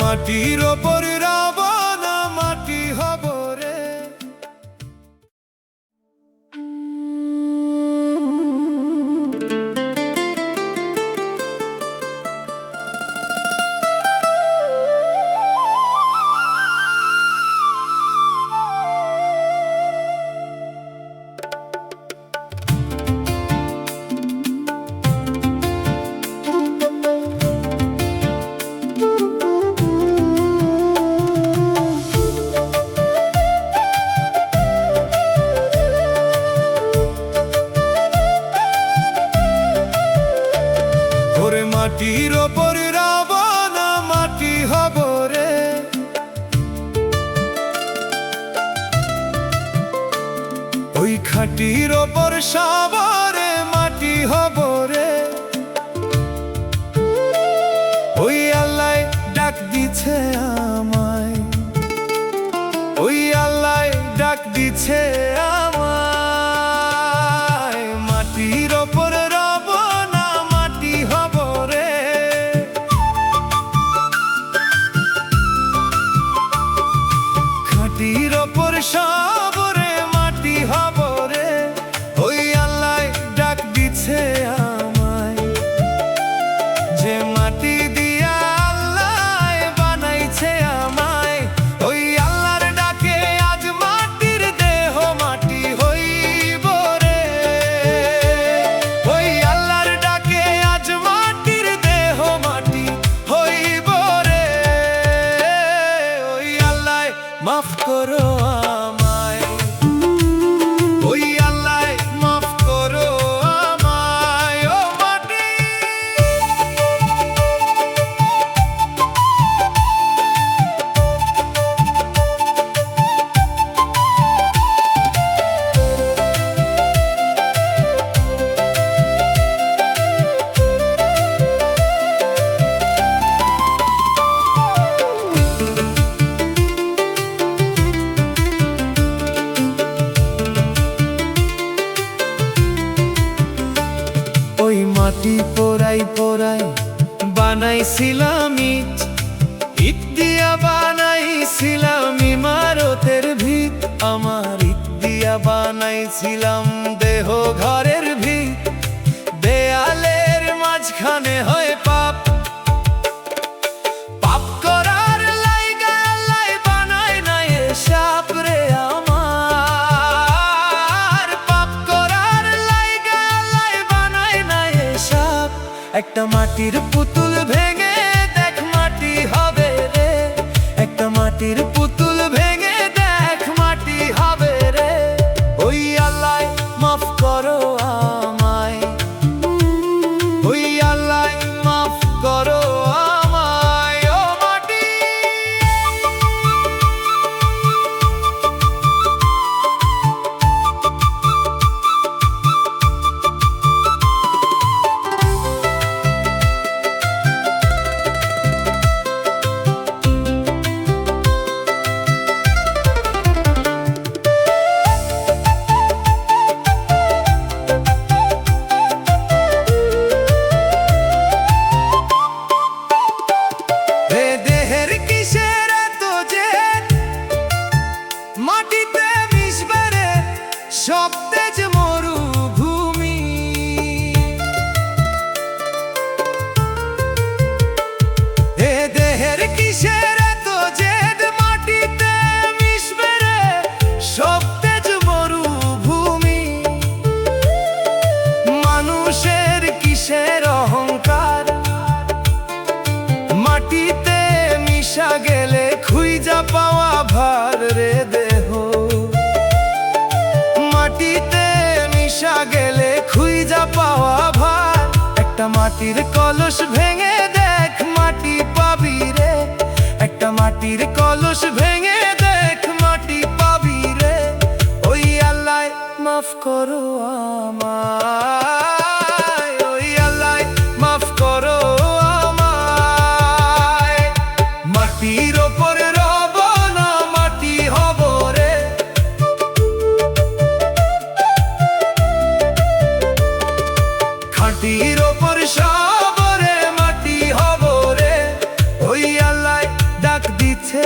মাটির ওপর রাবণ মাটি হব রে। মাটির ওপর রাবণ মাটি হব রে। ওই খাটির ওপর সাবরে মাটি হব রে। ওই আল্লাহ ডাক দিছে আমায়, ওই আল্লাহ ডাক দিছে আমায়। মাটির ওপর রাবণ মাটি হব রে। খাটির ওপর সাবরে মাটি হব রে। ওই আল্লাহ ডাক দিছে আমায়, যে মাটি দিয়া আল্লাহ বানাইছে আমায়। ওই আল্লাহর ডাকে আজ মাটির দেহ মাটি হইব রে। ওই আল্লাহর ডাকে আজ মাটির দেহ মাটি হইব রে। ওই আল্লাহ মাফ করো আমায়, ওই আল্লাহ মাফ করো আমায়। ও মাটি ওই মাটি পোড়াই পোড়াই বানাইছিলাম ইট, ইট দিয়া বানাইছিলাম ইমারতের ভিত। আমার ইট দিয়া বানাইছিলাম দেহ ঘরের ভিত। দেয়ালের মাঝখানে হয় পাপ, পাপ করার লাইগা আল্লাহ বানায় নাই সাপ রে আমার। পাপ করার লাইগা আল্লাহ বানায় নাই সাপ। একটা মাটির পুতুল ভেঙে দেখ মাটি হবে রে। একটা মাটির পুতুল ভেঙে দেখ মাটি হবে রে। ওই আল্লাহ মাফ করো আমায়, ওই আল্লাহ মাফ করো আমায়। ও মাটি হে দেহের কিসের এত জেদ, মাটিতে মিশবে রে সব তেজ মরুভূমি। হে দেহের কিসের এত জেদ, মাটিতে মিশবে রে সব তেজ মরুভূমি। মানুষের কিসের অহংকার, মাটিতে মিশা গেলে খুঁজা পাওয়া ভার রে দেহ। মাটিতে মিশা গেলে খুঁজা পাওয়া ভার। একটা মাটির কলস ভেঙে দেখ মাটি পাবি রে। একটা মাটির কলস ভেঙে দেখ মাটি পাবি রে। ওই আল্লাহ মাফ করো আমায়, ওই আল্লাহ মাফ করো আমায়। মাটির ওপর রাবণ মাটি হব রে। খাটির ওপর সাবরে মাটি হব রে। ওই আল্লাহ দিছে